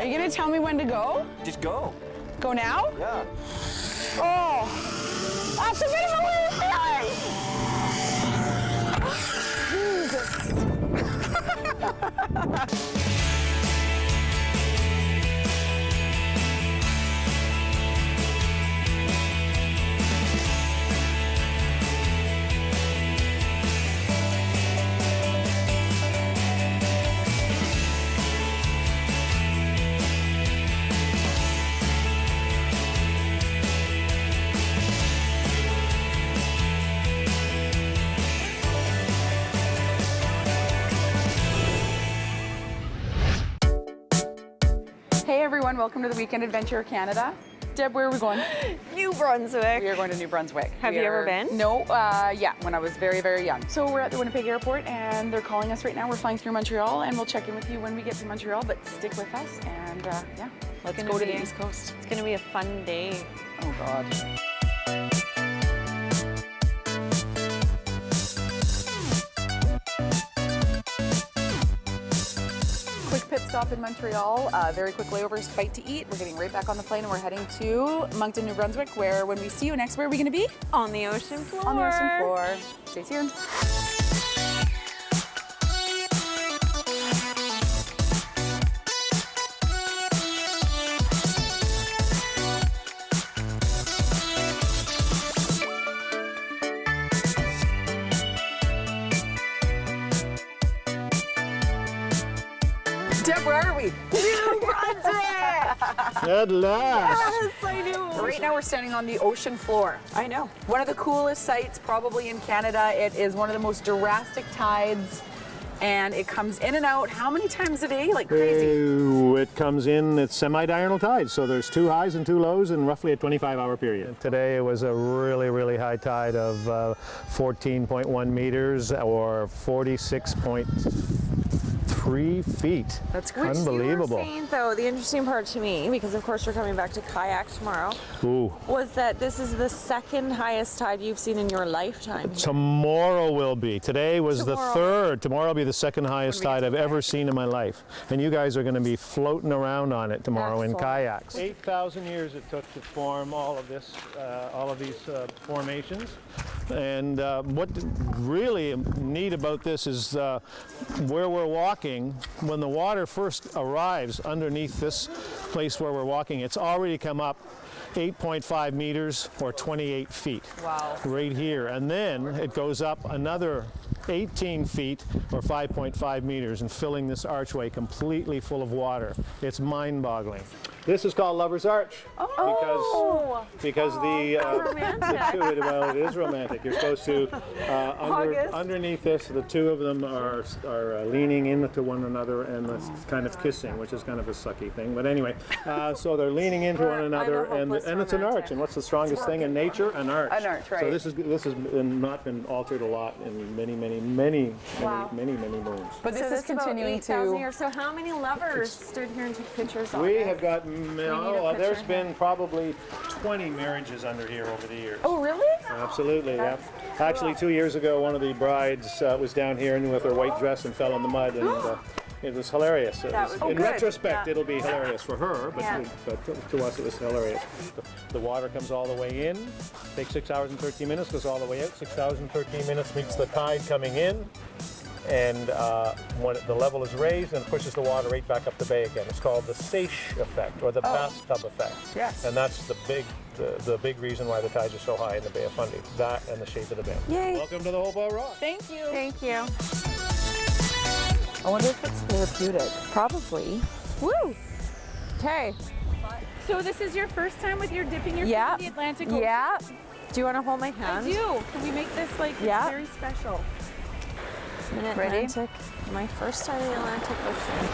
Are you gonna tell me when to go? Just go. Go now? Yeah. Oh, that's a bit of a weird feeling. Jesus. Hey everyone, welcome to the Weekend Adventure Canada. Deb, where are we going? New Brunswick. We are going to New Brunswick. Have you ever been? No, yeah, when I was very, very young. So we're at the Winnipeg airport and they're calling us right now. We're flying through Montreal and we'll check in with you when we get to Montreal, but stick with us and yeah, let's go to the East Coast. It's gonna be a fun day. Oh God. Quick pit stop in Montreal, very quick layovers, bite to eat. We're getting right back on the plane and we're heading to Moncton, New Brunswick, where when we see you next, where are we gonna be? On the ocean floor. On the ocean floor. Stay tuned. Deb, where are we? New Brunswick! At last! Yes, I knew. Right now we're standing on the ocean floor. I know. One of the coolest sights probably in Canada. It is one of the most drastic tides and it comes in and out how many times a day? Like crazy. It comes in, it's semi-diurnal tide, so there's 2 highs and 2 lows in roughly a 25-hour period. Today it was a really, really high tide of 14.1 meters or 46.3 feet. That's crazy. Unbelievable. What you were saying, though, the interesting part to me, because of course we're coming back to kayak tomorrow, Ooh. was that this is the second highest tide you've seen in your lifetime. Tomorrow will be. Today was Tomorrow. the third. Tomorrow will be the second highest tide I've ever seen in my life. And you guys are going to be floating around on it tomorrow in kayaks. 8,000 years it took to form all of this, all of these formations. And what really neat about this is where we're walking, when the water first arrives underneath this place where we're walking, it's already come up 8.5 meters or 28 feet. Wow. Right here. And then it goes up another 18 feet or 5.5 meters and filling this archway completely full of water. It's mind-boggling. This is called Lover's Arch. Because the two, well, it is romantic. You're supposed to underneath this, the two of them are leaning into one another and kind of kissing, which is kind of a sucky thing. But anyway, so they're leaning into one another, and it's an arch. And what's the strongest thing in nature? An arch. An arch, right. So this has not been altered a lot in many moons. But this is continuing to... Years. So how many lovers stood here and took pictures of We it? have got, there's picture. been probably 20 marriages under here over the years. Oh, really? Absolutely, yeah. Actually, 2 years ago, one of the brides was down here and with her white dress and fell in the mud, and it was hilarious. In retrospect, it'll be hilarious for her, but to us, it was hilarious. The water comes all the way in, takes 6 hours and 13 minutes, goes all the way out. 6 hours and 13 minutes meets the tide coming in, and when the level is raised, and pushes the water right back up the bay again. It's called the Seiche effect, or the bathtub effect. Yes. And that's the big reason why the tides are so high in the Bay of Fundy. That and the shape of the bay. Yay. Welcome to the Hopewell Rocks. Thank you. Thank you. I wonder if it's therapeutic. Probably. Woo! Okay. So this is your first time with your dipping your feet in the Atlantic Ocean? Yeah. Do you want to hold my hand? I do. Can we make this like very special? Ready? Atlantic. My first time in the Atlantic Ocean.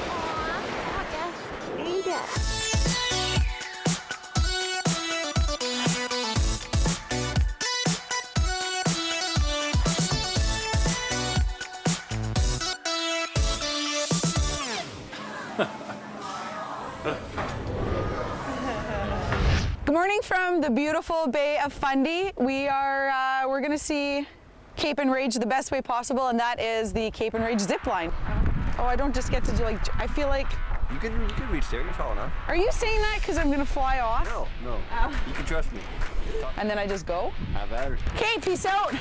Good morning from the beautiful Bay of Fundy. We're gonna see Cape Enrage the best way possible, and that is the Cape Enrage zipline. Oh, I don't just get to do I feel like You can reach there. You're tall enough. Are you saying that because I'm gonna fly off? No. You can trust me. And then I just go? Have at it. Okay, peace out.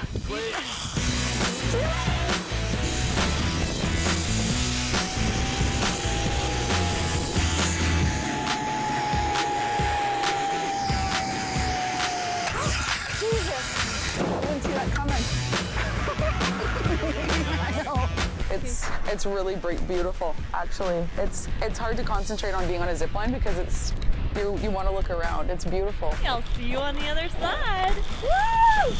Jesus, I didn't see that coming. I know. It's really beautiful, actually. It's hard to concentrate on being on a zip line because it's you want to look around. It's beautiful. I'll see you on the other side. Woo!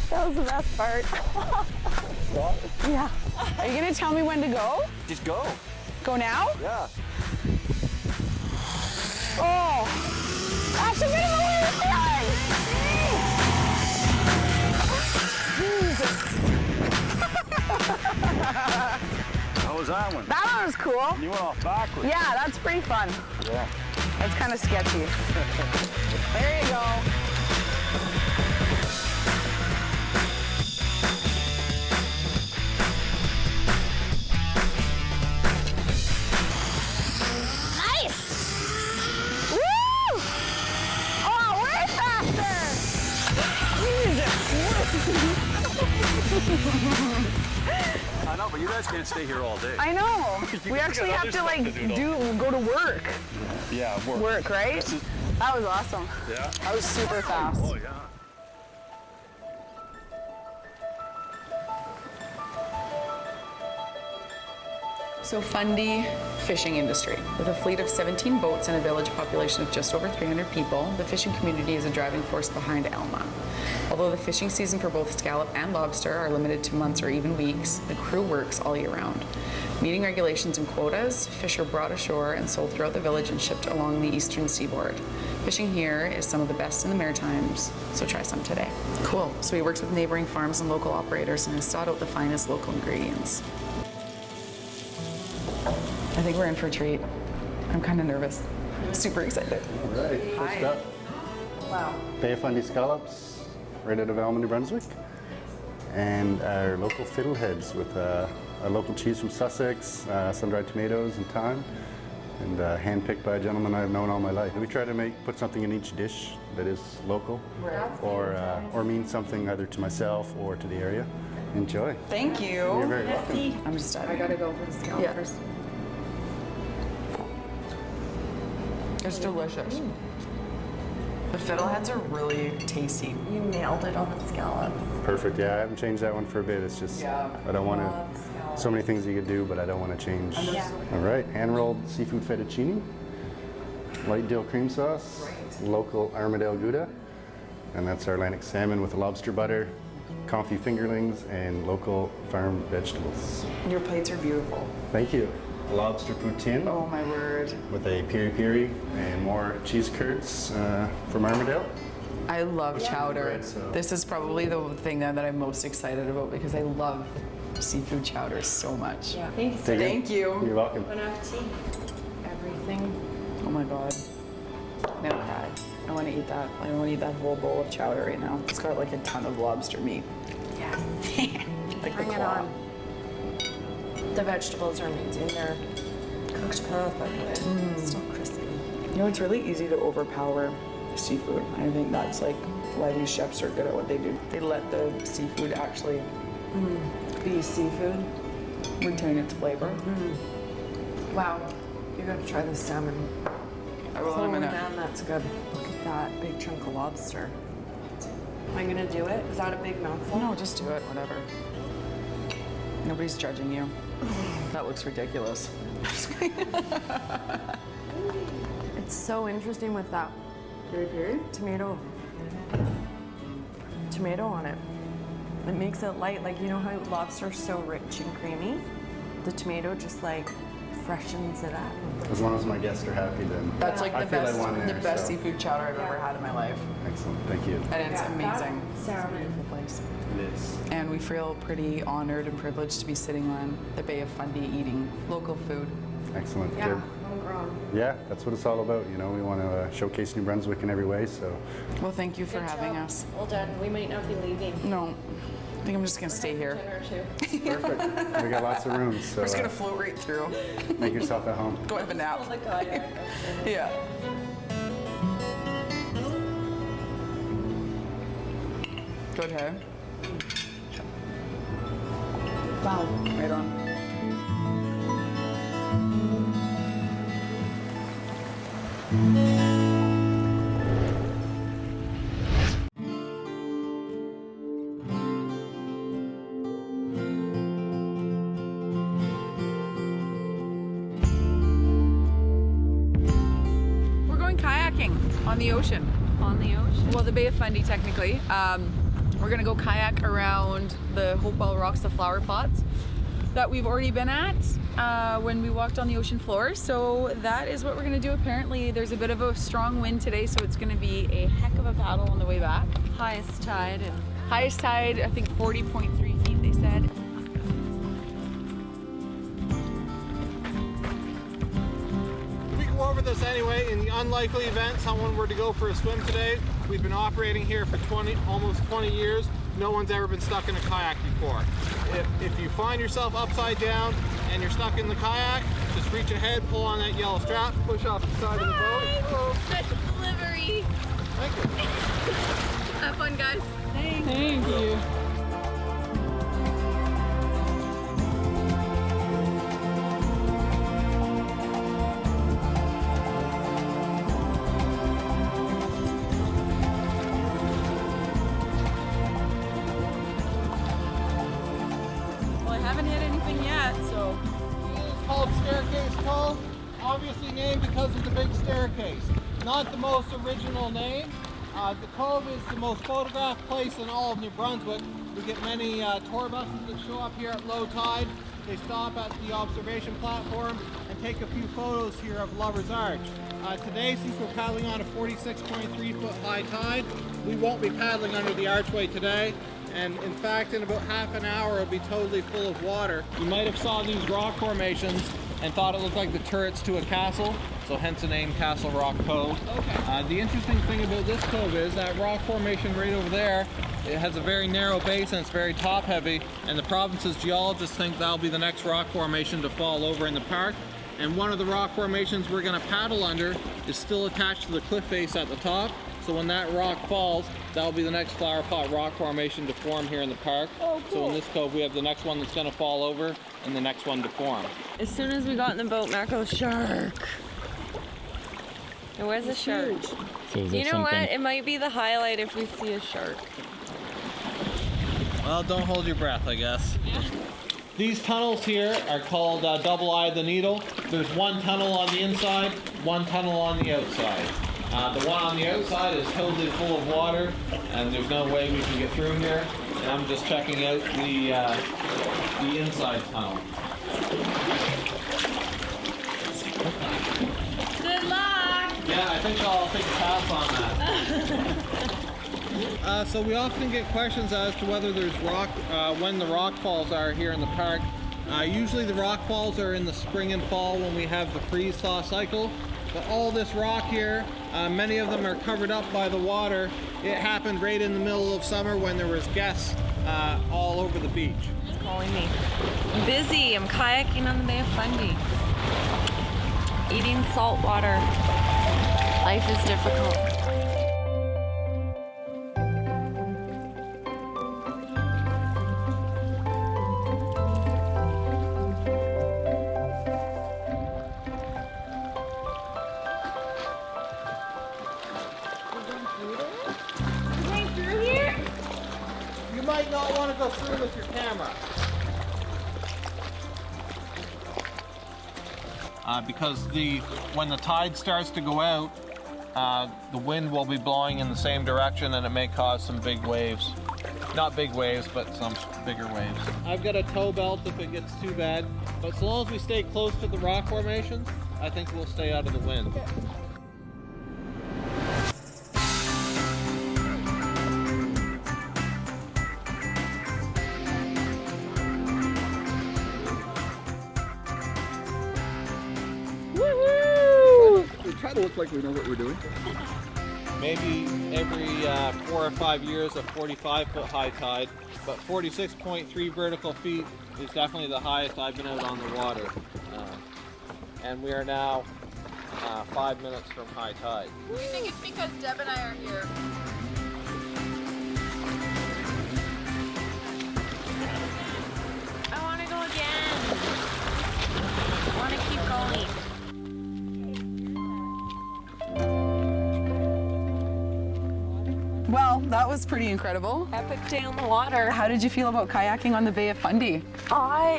That was the best part. Yeah. Are you gonna tell me when to go? Just go. Go now? Yeah. Oh, that's a bit of a weird feeling. Jesus. How was that one? That one was cool. You went off backwards. Yeah, that's pretty fun. Yeah. That's kind of sketchy. There you go. I know, but you guys can't stay here all day. I know. We actually have to like go to work. Yeah, work. Work, right? That was awesome. Yeah. That was super fast. Oh, yeah. So Fundy fishing industry. With a fleet of 17 boats and a village population of just over 300 people, the fishing community is a driving force behind Alma. Although the fishing season for both scallop and lobster are limited to months or even weeks, the crew works all year round. Meeting regulations and quotas, fish are brought ashore and sold throughout the village and shipped along the eastern seaboard. Fishing here is some of the best in the Maritimes, so try some today. Cool. So he works with neighboring farms and local operators and has sought out the finest local ingredients. I think we're in for a treat. I'm kind of nervous. Super excited. All right, first up. Wow. Bay of Fundy scallops, right out of Alma, New Brunswick. And our local fiddleheads with a local cheese from Sussex, sun-dried tomatoes and thyme, and hand-picked by a gentleman I've known all my life. We try to put something in each dish that is local, or means something either to myself or to the area. Enjoy. Thank you. You're very welcome. I'm just I gotta go for the scallop first. It's delicious. The fiddleheads are really tasty. You nailed it on the scallops. Perfect. Yeah, I haven't changed that one for a bit. It's just I don't want to. So many things you could do, but I don't want to change. All right, hand-rolled seafood fettuccine, light dill cream sauce, local Armadale Gouda, and that's our Atlantic salmon with lobster butter, confit fingerlings, and local farm vegetables. Your plates are beautiful. Thank you. Lobster poutine Oh my word. with a piri-piri and more cheese curds from Armadale. I love chowder. bread, so- This is probably the thing that I'm most excited about because I love seafood chowder so much. Yeah. Thanks. Take it. Thank you. You're welcome. Bon appetit. Everything. Oh my god. I'm gonna cry. I want to eat that. I want to eat that whole bowl of chowder right now. It's got like a ton of lobster meat. Yes. Like the Bring it claw. on. The vegetables are amazing. They're cooked perfectly. Still crispy. You know, it's really easy to overpower seafood. I think that's like why these chefs are good at what they do. They let the seafood actually Be seafood. retain its flavor. Wow. You gotta try the salmon. I will in a Oh minute. man, that's good. Look at that big chunk of lobster. Am I gonna do it? Is that a big mouthful? No, just do it, whatever. Nobody's judging you. That looks ridiculous. It's so interesting with that tomato on it. It makes it light. Like, you know how lobster's so rich and creamy? The tomato just like freshens it up. As long as my guests are happy, then That's like I the feel best, I won there, the best so- seafood chowder I've ever had in my life. Excellent. Thank you. And it's amazing. Salmon. Beautiful place. It is. And we feel pretty honored and privileged to be sitting on the Bay of Fundy eating local food. Excellent. Yeah. Good. homegrown. Yeah, that's what it's all about. You know, we want to showcase New Brunswick in every way. So Well, thank you for having us. Well done. We might not be leaving. No, I think I'm just gonna stay here. Dinner too. perfect. We got lots of rooms. So We're just gonna float right through. make yourself at home. Go have a nap. The kayak. Yeah. Good head. Wow. Right on. We're going kayaking on the ocean. On the ocean. Well, the Bay of Fundy, technically. We're gonna go kayak around the Hopewell Rocks, the flower pots that we've already been at when we walked on the ocean floor. So that is what we're gonna do. Apparently, there's a bit of a strong wind today, so it's gonna be a heck of a paddle on the way back. Highest tide and Highest tide, I think 40.3 feet, they said. We go over this anyway. In the unlikely event someone were to go for a swim today, we've been operating here for almost 20 years. No one's ever been stuck in a kayak before. If you find yourself upside down and you're stuck in the kayak, just reach ahead, pull on that yellow strap, push off the side of the boat. Hello. Special delivery. Thank you. Have fun, guys. Thank you. Well, I haven't hit anything yet, so. It's called Staircase Cove, obviously named because of the big staircase. Not the most original name. The cove is the most photographed place in all of New Brunswick. We get many tour buses that show up here at low tide. They stop at the observation platform and take a few photos here of Lover's Arch. Today, since we're paddling on a 46.3 foot high tide, we won't be paddling under the archway today. And in fact, in about half an hour, it'll be totally full of water. You might have saw these rock formations and thought it looked like the turrets to a castle, so hence the name Castle Rock Cove. Okay. The interesting thing about this cove is that rock formation right over there, it has a very narrow base and it's very top heavy, and the province's geologists think that'll be the next rock formation to fall over in the park. And one of the rock formations we're going to paddle under is still attached to the cliff face at the top. So when that rock falls, that'll be the next flower pot rock formation to form here in the park. Oh, cool. So in this cove, we have the next one that's going to fall over and the next one to form. as soon as we got in the boat, Matt goes, shark. There was a shark. So is You know what? It might be the highlight if we see a shark. Well, don't hold your breath, I guess. These tunnels here are called Double Eye of the Needle. There's one tunnel on the inside, one tunnel on the outside. The one on the outside is totally full of water, and there's no way we can get through here. And I'm just checking out the inside tunnel. Good luck. Yeah, I think I'll take a pass on that. So we often get questions as to whether there's rock, when the rock falls are here in the park. Usually the rock falls are in the spring and fall when we have the freeze-thaw cycle. But all this rock here, many of them are covered up by the water. It happened right in the middle of summer when there was guests all over the beach. It's calling me. I'm busy. I'm kayaking on the Bay of Fundy. Eating salt water. Life is difficult. Going through here? You might not want to go through with your camera. Because when the tide starts to go out, the wind will be blowing in the same direction and it may cause some big waves. Not big waves, but some bigger waves. I've got a tow belt if it gets too bad, but as long as we stay close to the rock formations, I think we'll stay out of the wind. Woohoo! look like we know what we're doing? Maybe every 4 or 5 years a 45-foot high tide, but 46.3 vertical feet is definitely the highest I've been out on the water. And we are now 5 minutes from high tide. We think it's because Deb and I are here. I want to go again. I want to keep going. Well, that was pretty incredible. Epic day on the water. How did you feel about kayaking on the Bay of Fundy?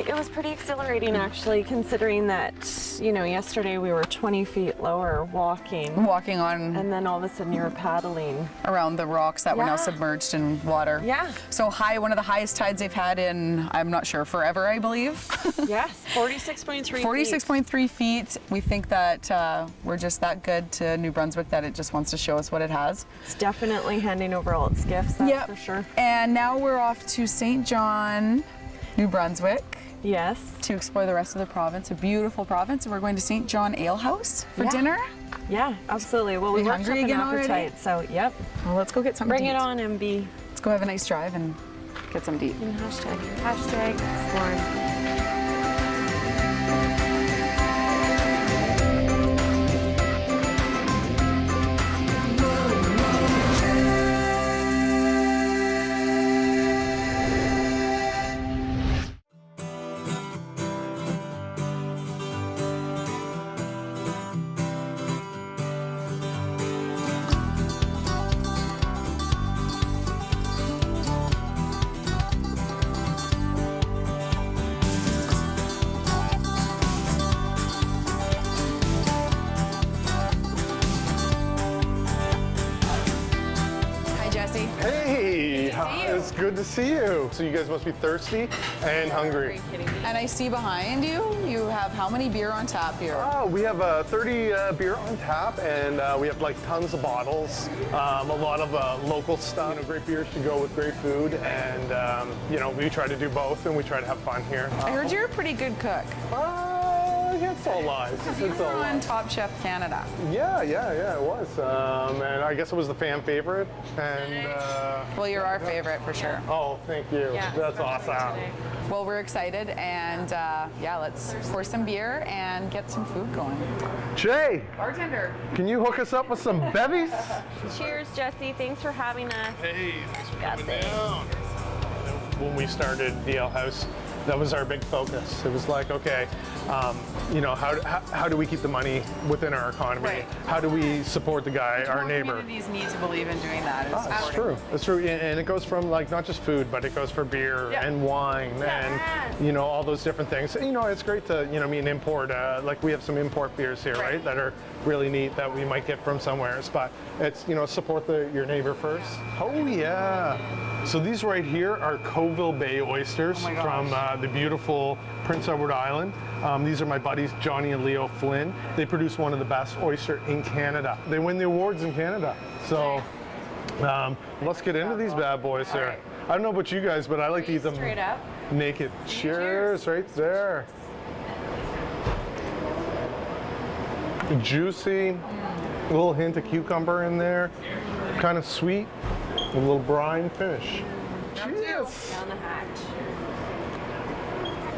It was pretty exhilarating actually, considering that, you know, yesterday we were 20 feet lower walking. Walking on And then all of a sudden you were paddling. around the rocks that were now Yeah. submerged in water. Yeah. So high, one of the highest tides they've had in, I'm not sure, forever, I believe. Yes, 46.3 46.3 feet. We think that we're just that good to New Brunswick that it just wants to show us what it has. It's definitely handing over all its gifts, that's for sure. And now we're off to St. John, New Brunswick, Yes. to explore the rest of the province, a beautiful province. And we're going to St. John Ale House for dinner. Yeah, absolutely. Well, we You worked up hungry an again already? appetite, so yep. Well, let's go get something Bring to it eat. on, MB. Let's go have a nice drive and get some to eat. And hashtag explorenb. Hi, Jesse. Hey, it's good to see you. So you guys must be thirsty and hungry. And I see behind you, you have how many beer on tap here? We have 30 beer on tap, and we have like tons of bottles, a lot of local stuff. You know, great beers to go with great food, and you know, we try to do both, and we try to have fun here. I heard you're a pretty good cook. It's all lies. You It's were all on lies. Top Chef Canada. Yeah, it was, and I guess it was the fan favorite, and Well, you're our favorite for sure. oh, thank you. That's awesome. Well, we're excited, and yeah, let's pour some beer and get some food going. Jay, Bartender. can you hook us up with some bevies? Cheers, Jesse. Thanks for having us. Hey, thanks for Got coming this. down. When we started the Ale House, that was our big focus. It was like, okay, you know, how do we keep the money within our economy? Right. How do we support the guy, our neighbor? Communities need to believe in doing that. It's true. It's true, and it goes from like not just food, but it goes for beer and wine and you know, all those different things. You know, it's great to, you know, import. Like we have some import beers here, right? That are really neat that we might get from somewhere. But it's, you know, support your neighbor first. Oh yeah. So these right here are Coville Bay oysters from the beautiful Prince Edward Island. These are my buddies Johnny and Leo Flynn. They produce one of the best oyster in Canada. They win the awards in Canada. So let's get into these bad boys here. I don't know about you guys, but I like to eat them Straight up. naked. Cheers, right there. Juicy, a little hint of cucumber in there, kind of sweet, a little brine finish. Cheers. Down the hatch.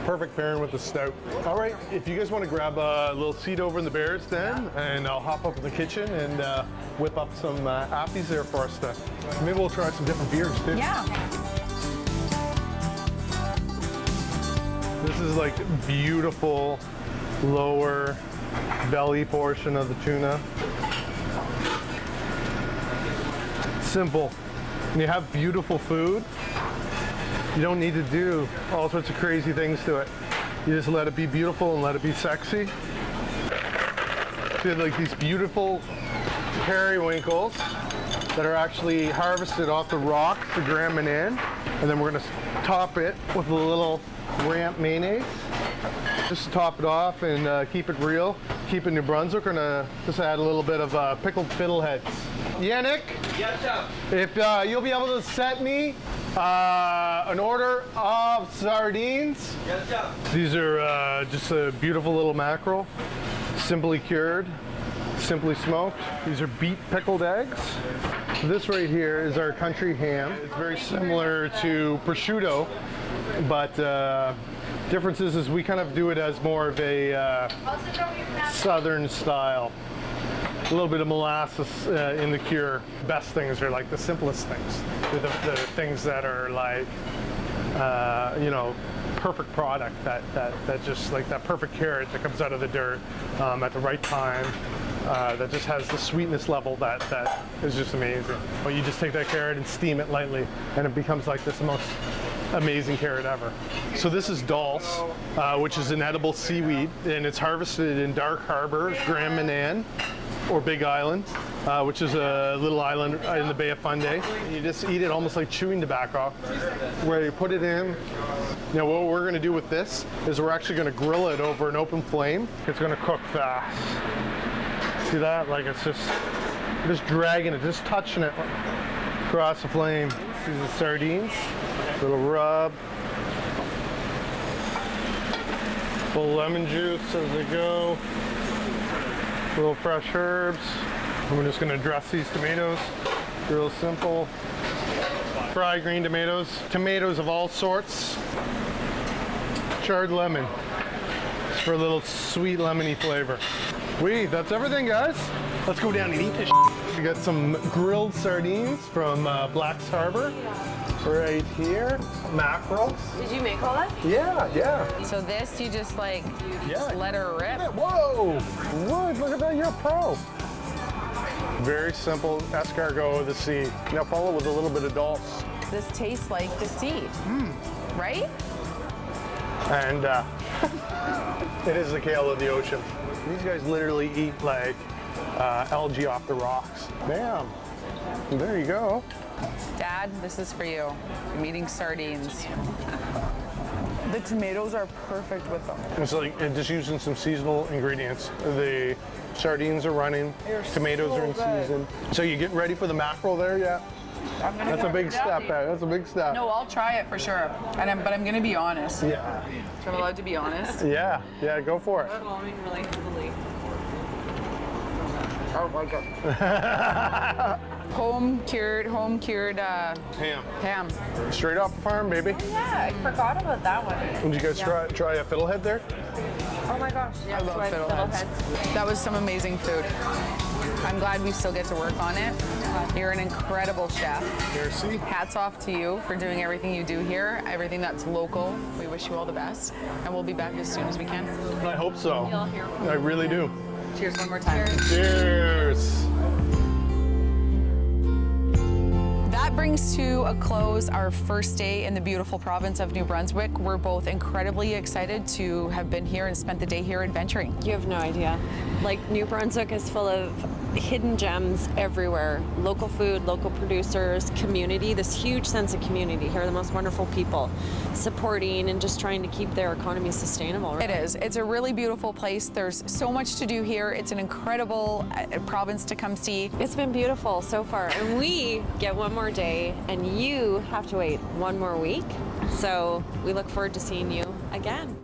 Perfect pairing with the stout. All right, if you guys want to grab a little seat over in the Bears then, and I'll hop up in the kitchen and whip up some appies there for us to, maybe we'll try some different beers too. Yeah. This is like beautiful lower belly portion of the tuna. Simple. When you have beautiful food, you don't need to do all sorts of crazy things to it. You just let it be beautiful and let it be sexy. So you have like these beautiful periwinkles that are actually harvested off the rock to Graham and Ann. And then we're gonna top it with a little ramp mayonnaise. Just to top it off and keep it real, keep it New Brunswick. We're gonna just add a little bit of pickled fiddleheads. Yannick? Yes, sir. If you'll be able to set me an order of sardines. Yes, sir. These are just a beautiful little mackerel, simply cured, simply smoked. These are beet pickled eggs. This right here is our country ham. It's very similar to prosciutto, but difference is we kind of do it as more of a southern style. A little bit of molasses in the cure. Best things are like the simplest things. The things that are like, you know, perfect product that just like that perfect carrot that comes out of the dirt at the right time. That just has the sweetness level that is just amazing. Well, you just take that carrot and steam it lightly, and it becomes like this most amazing carrot ever. So this is dulse, which is an edible seaweed, and it's harvested in Dark Harbor, Grand Manan, or Big Island, which is a little island in the Bay of Fundy. You just eat it almost like chewing tobacco, where you put it in. Now what we're gonna do with this is we're actually gonna grill it over an open flame. It's gonna cook fast. See that? Like it's just dragging it, just touching it across the flame. These are sardines, little rub. Full lemon juice as they go. Little fresh herbs. And we're just gonna dress these tomatoes. Real simple. Fried green tomatoes. Tomatoes of all sorts. Charred lemon. It's for a little sweet lemony flavor. That's everything, guys. Let's go down and eat this. We got some grilled sardines from Black's Harbor. Right here. Mackerel. Did you make all that? Yeah. So this, you just like, just let her rip. Whoa! What? Look at that, you're a pro. Very simple escargot of the sea. Now follow with a little bit of dulse. This tastes like the sea, right? And it is the kale of the ocean. These guys literally eat like algae off the rocks. Bam! There you go. Dad, this is for you. I'm eating sardines. The tomatoes are perfect with them. It's like just using some seasonal ingredients. The sardines are running, tomatoes are in season. So you getting ready for the mackerel there yet? That's a big step. That's a big step. No, I'll try it for sure. But I'm gonna be honest. Yeah. So I'm allowed to be honest? Yeah, go for it. Oh my God. Home cured ham. Straight off the farm, baby. Yeah, I forgot about that one. Did you guys try a fiddlehead there? Oh my gosh, yes, I love fiddleheads. That was some amazing food. I'm glad we still get to work on it. You're an incredible chef. Merci. Hats off to you for doing everything you do here, everything that's local. We wish you all the best, and we'll be back as soon as we can. I hope so. I really do. Cheers one more time. Cheers. That brings to a close our first day in the beautiful province of New Brunswick. We're both incredibly excited to have been here and spent the day here adventuring. You have no idea. Like, New Brunswick is full of hidden gems everywhere. Local food, local producers, community, this huge sense of community. Here are the most wonderful people supporting and just trying to keep their economy sustainable. Right? It is. It's a really beautiful place. There's so much to do here. It's an incredible province to come see. It's been beautiful so far. And we get one more day, and you have to wait one more week. So we look forward to seeing you again.